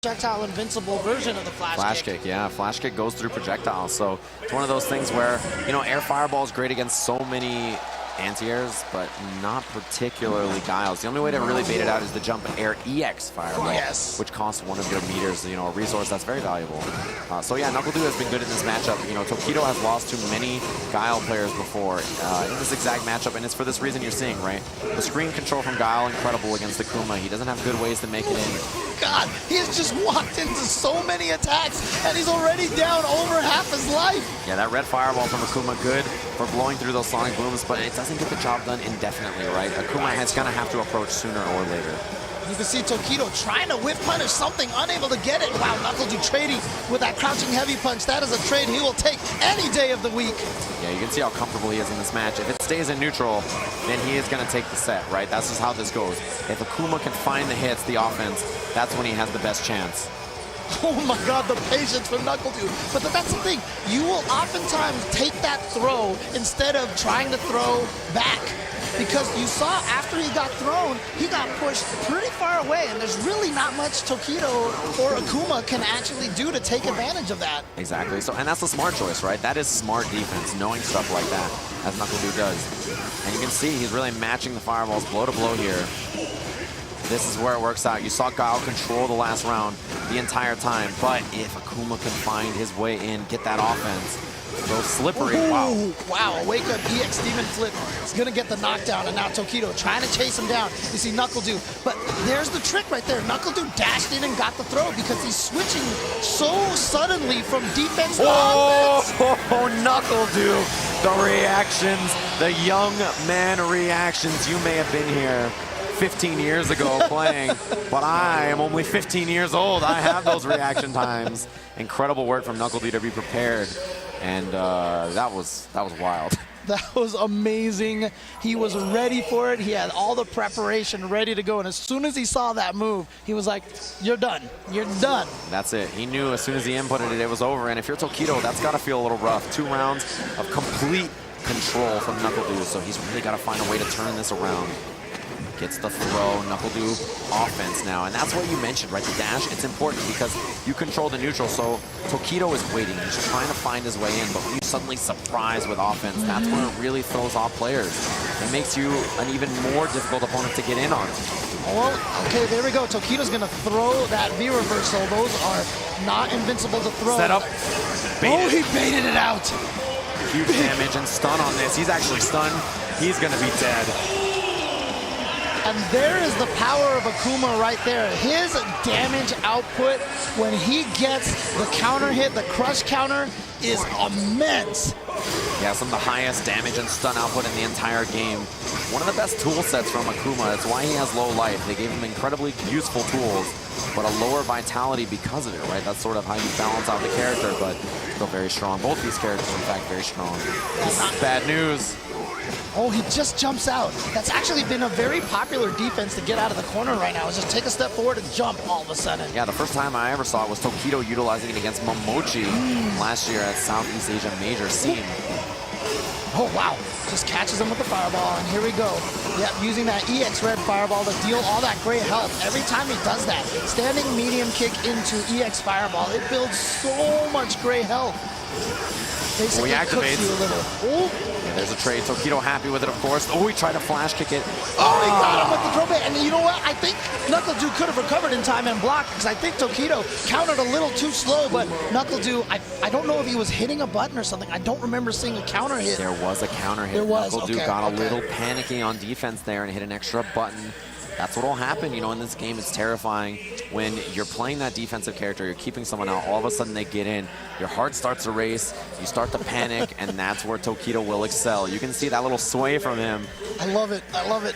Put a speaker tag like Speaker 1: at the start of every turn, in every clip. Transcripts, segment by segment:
Speaker 1: projectile invincible version of the flash kick.
Speaker 2: Yeah, flash kick goes through projectiles, so it's one of those things where, you know, air fireball is great against so many anti-airs, but not particularly Guiles. The only way to really bait it out is the jump air EX fireball, which costs one of your meters, you know, a resource that's very valuable. So yeah, Knucledu has been good in this matchup. You know, Tokido has lost to many Guile players before in this exact matchup, and it's for this reason you're seeing, right? The screen control from Guile, incredible against Akuma. He doesn't have good ways to make it in.
Speaker 1: God, he has just walked into so many attacks, and he's already down over half his life.
Speaker 2: Yeah, that red fireball from Akuma, good for blowing through those sonic booms, but it doesn't get the job done indefinitely, right? Akuma is going to have to approach sooner or later.
Speaker 1: You can see Tokido trying to whiff punish something, unable to get it. Wow, Knucledu trading with that crouching heavy punch. That is a trade he will take any day of the week.
Speaker 2: Yeah, you can see how comfortable he is in this match. If it stays in neutral, then he is going to take the set, right? That's just how this goes. If Akuma can find the hits, the offense, that's when he has the best chance.
Speaker 1: Oh my God, the patience from Knucledu. But that's the thing. You will oftentimes take that throw instead of trying to throw back. Because you saw after he got thrown, he got pushed pretty far away, and there's really not much Tokido or Akuma can actually do to take advantage of that.
Speaker 2: Exactly. So, and that's the smart choice, right? That is smart defense, knowing stuff like that, as Knucledu does. And you can see he's really matching the fireballs blow to blow here. This is where it works out. You saw Guile control the last round the entire time, but if Akuma can find his way in, get that offense, so slippery.
Speaker 1: Ooh, wow, a wake-up EX Demon Flip is going to get the knockdown, and now Tokido trying to chase him down. You see Knucledu, but there's the trick right there. Knucledu dashed in and got the throw because he's switching so suddenly from defense to offense.
Speaker 2: Oh, Knucledu, the reactions, the young man reactions. You may have been here 15 years ago playing, but I am only 15 years old. I have those reaction times. Incredible work from Knucledu to be prepared. And that was wild.
Speaker 1: That was amazing. He was ready for it. He had all the preparation ready to go. And as soon as he saw that move, he was like, you're done. You're done.
Speaker 2: That's it. He knew as soon as he inputted it, it was over. And if you're Tokido, that's got to feel a little rough. 2 rounds of complete control from Knucledu. So he's really got to find a way to turn this around. Gets the throw, Knucledu offense now. And that's what you mentioned, right? The dash, it's important because you control the neutral. So Tokido is waiting. He's trying to find his way in. But when you suddenly surprise with offense, that's where it really throws off players. It makes you an even more difficult opponent to get in on.
Speaker 1: Well, okay, there we go. Tokido's going to throw that V reversal. Those are not invincible to throw.
Speaker 2: Set up.
Speaker 1: Oh, he baited it out.
Speaker 2: Huge damage and stun on this. He's actually stunned. He's going to be dead.
Speaker 1: And there is the power of Akuma right there. His damage output when he gets the counter hit, the crush counter, is immense.
Speaker 2: Yeah, some of the highest damage and stun output in the entire game. One of the best tool sets from Akuma. It's why he has low life. They gave him incredibly useful tools, but a lower vitality because of it, right? That's sort of how you balance out the character, but still very strong. Both these characters, in fact, very strong. This is bad news.
Speaker 1: Oh, he just jumps out. That's actually been a very popular defense to get out of the corner right now, is just take a step forward and jump all of a sudden.
Speaker 2: Yeah, the first time I ever saw it was Tokido utilizing it against Momochi last year at Southeast Asia Major Scene.
Speaker 1: Oh, wow. Just catches him with the fireball, and here we go. Yep, using that EX red fireball to deal all that great health. Every time he does that, standing medium kick into EX fireball, it builds so much great health. Basically cooks you a little.
Speaker 2: Yeah, there's a trade. Tokido happy with it, of course. Oh, he tried to flash kick it.
Speaker 1: Oh, he got him with the throw bait. And you know what? I think Knucledu could have recovered in time and blocked, because I think Tokido countered a little too slow, but Knucledu, I don't know if he was hitting a button or something. I don't remember seeing a counter hit.
Speaker 2: There was a counter hit.
Speaker 1: There was,
Speaker 2: Knucledu got a little panicky on defense there and hit an extra button. That's what will happen, you know, in this game. It's terrifying when you're playing that defensive character, you're keeping someone out, all of a sudden they get in, your heart starts to race, you start to panic, and that's where Tokido will excel. You can see that little sway from him.
Speaker 1: I love it. I love it.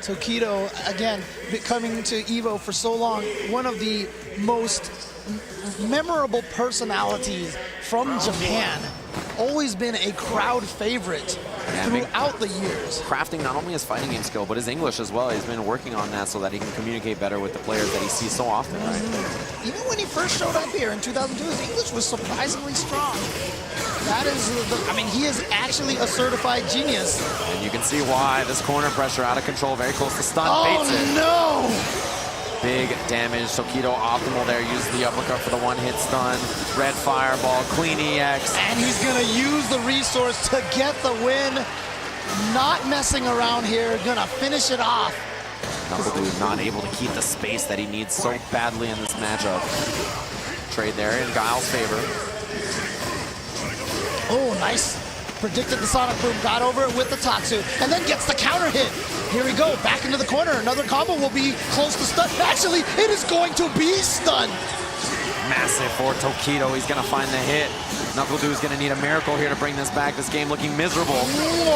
Speaker 1: Tokido, again, coming to EVO for so long, one of the most memorable personalities from Japan. Always been a crowd favorite throughout the years.
Speaker 2: Crafting not only his fighting game skill, but his English as well. He's been working on that so that he can communicate better with the players that he sees so often, right?
Speaker 1: Even when he first showed up here in 2002, his English was surprisingly strong. That is, I mean, he is actually a certified genius.
Speaker 2: And you can see why. This corner pressure out of control, very close to stun, baits it.
Speaker 1: Oh, no!
Speaker 2: big damage. Tokido optimal there, uses the uppercut for the one-hit stun. Red fireball, clean EX.
Speaker 1: And he's gonna use the resource to get the win. Not messing around here, gonna finish it off.
Speaker 2: Knucledu not able to keep the space that he needs so badly in this matchup. Trade there in Guile's favor.
Speaker 1: Oh, nice. Predicted the Sonic Boom, got over it with the Tatsu, and then gets the counter hit. Here we go, back into the corner. Another combo will be close to stun. Actually, it is going to be stun.
Speaker 2: Massive for Tokido. He's gonna find the hit. Knucledu is gonna need a miracle here to bring this back. This game looking miserable.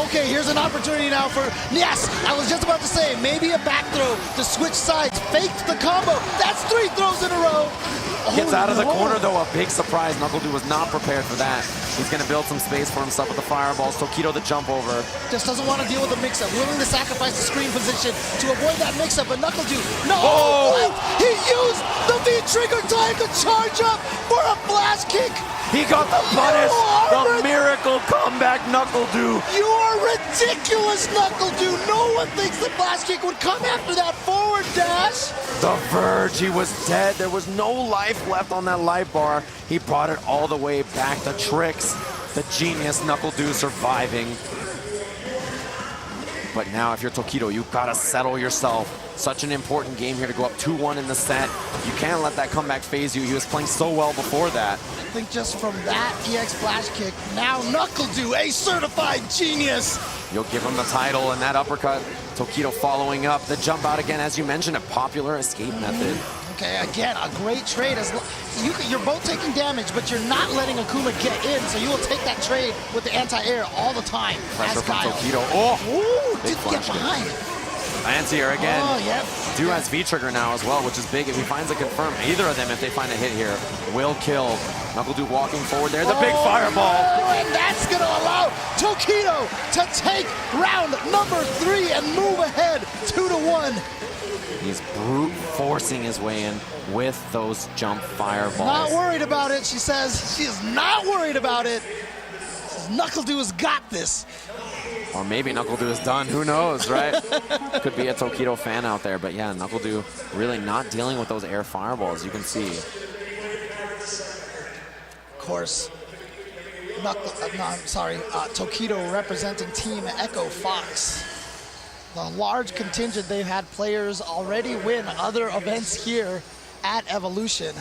Speaker 1: Okay, here's an opportunity now for, yes, I was just about to say, maybe a back throw to switch sides. Faked the combo. That's 3 throws in a row.
Speaker 2: Gets out of the corner though, a big surprise. Knucledu was not prepared for that. He's gonna build some space for himself with the fireballs. Tokido the jump over.
Speaker 1: Just doesn't want to deal with the mix-up. Willing to sacrifice the screen position to avoid that mix-up, but Knucledu, no!
Speaker 2: Oh!
Speaker 1: What? He used the V-trigger time to charge up for a blast kick!
Speaker 2: He got the punish! The miracle comeback, Knucledu!
Speaker 1: You are ridiculous, Knucledu! No one thinks the blast kick would come after that forward dash!
Speaker 2: The verge, he was dead. There was no life left on that life bar. He brought it all the way back. The tricks, the genius Knucledu surviving. But now if you're Tokido, you've got to settle yourself. Such an important game here to go up 2-1 in the set. You can't let that comeback phase you. He was playing so well before that.
Speaker 1: I think just from that EX flash kick, now Knucledu, a certified genius.
Speaker 2: You'll give him the title and that uppercut. Tokido following up. The jump out again, as you mentioned, a popular escape method.
Speaker 1: Okay, again, a great trade. You're both taking damage, but you're not letting Akuma get in, so you will take that trade with the anti-air all the time.
Speaker 2: Pressure from
Speaker 1: Guile.
Speaker 2: Tokido. Oh!
Speaker 1: Ooh,
Speaker 2: Big
Speaker 1: didn't get
Speaker 2: flash
Speaker 1: behind.
Speaker 2: Anti-air again.
Speaker 1: Oh, yep.
Speaker 2: Do has V-trigger now as well, which is big. If he finds a confirm, either of them, if they find a hit here, will kill. Knucledu walking forward there. The big fireball.
Speaker 1: And that's going to allow Tokido to take round number 3 and move ahead 2-1.
Speaker 2: He's brute forcing his way in with those jump fireballs.
Speaker 1: Not worried about it, she says. She is not worried about it. Knucledu has got this.
Speaker 2: Or maybe Knucledu is done. Who knows, right? Could be a Tokido fan out there. But yeah, Knucledu really not dealing with those air fireballs, you can see.
Speaker 1: Of course, Tokido representing Team Echo Fox. The large contingent, they've had players already win other events here at Evolution.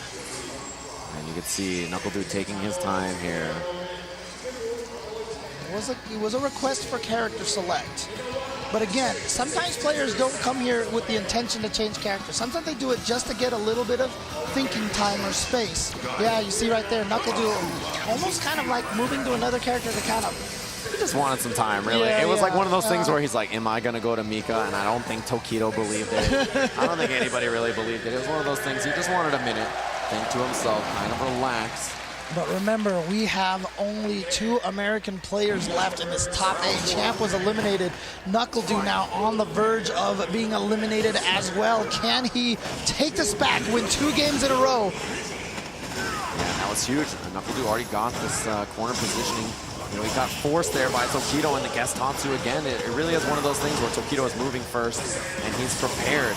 Speaker 2: And you can see Knucledu taking his time here.
Speaker 1: It was a request for character select. But again, sometimes players don't come here with the intention to change character. Sometimes they do it just to get a little bit of thinking time or space. Yeah, you see right there, Knucledu almost kind of like moving to another character to kind of...
Speaker 2: He just wanted some time, really.
Speaker 1: Yeah,
Speaker 2: it was like one of those things where he's like, am I going to go to Mika? And I don't think Tokido believed it. I don't think anybody really believed it. It was one of those things, he just wanted a minute, think to himself, kind of relax.
Speaker 1: But remember, we have only 2 American players left in this top 8. Champ was eliminated. Knucledu now on the verge of being eliminated as well. Can he take this back, win 2 games in a row?
Speaker 2: Yeah, that was huge. Knucledu already got this corner positioning. You know, he got forced there by Tokido and the guest Tatsu again. It really is one of those things where Tokido is moving first and he's prepared.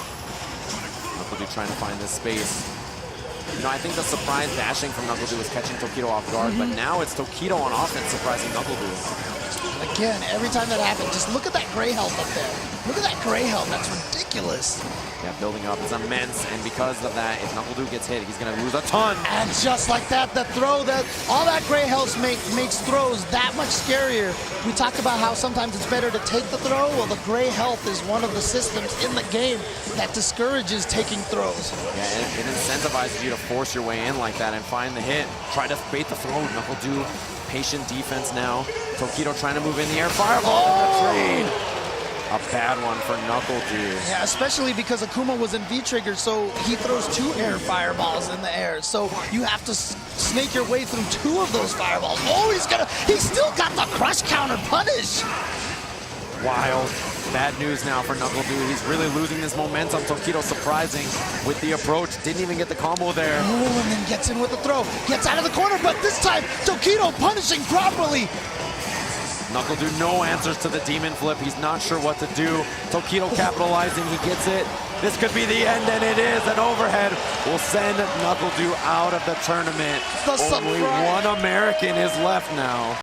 Speaker 2: Knucledu trying to find this space. You know, I think the surprise dashing from Knucledu was catching Tokido off guard, but now it's Tokido on offense surprising Knucledu.
Speaker 1: Again, every time that happens, just look at that gray health up there. Look at that gray health. That's ridiculous.
Speaker 2: Yeah, building up is immense, and because of that, if Knucledu gets hit, he's going to lose a ton.
Speaker 1: And just like that, the throw, all that gray health makes throws that much scarier. We talked about how sometimes it's better to take the throw. Well, the gray health is one of the systems in the game that discourages taking throws.
Speaker 2: Yeah, it incentivizes you to force your way in like that and find the hit. Try to bait the throw. Knucledu, patient defense now. Tokido trying to move in the air. Fireball in the trade. A bad one for Knucledu. Yeah,
Speaker 1: especially because Akuma was in V-trigger, so he throws 2 air fireballs in the air. So you have to snake your way through 2 of those fireballs. Oh, he's still got the crush counter punish.
Speaker 2: Wild. Bad news now for Knucledu. He's really losing his momentum. Tokido surprising with the approach. Didn't even get the combo there.
Speaker 1: Oh, and then gets in with the throw. Gets out of the corner, but this time Tokido punishing properly.
Speaker 2: Knucledu, no answers to the demon flip. He's not sure what to do. Tokido capitalizing, he gets it. This could be the end, and it is. An overhead will send Knucledu out of the tournament.
Speaker 1: The
Speaker 2: Only
Speaker 1: surprise.
Speaker 2: one American is left now.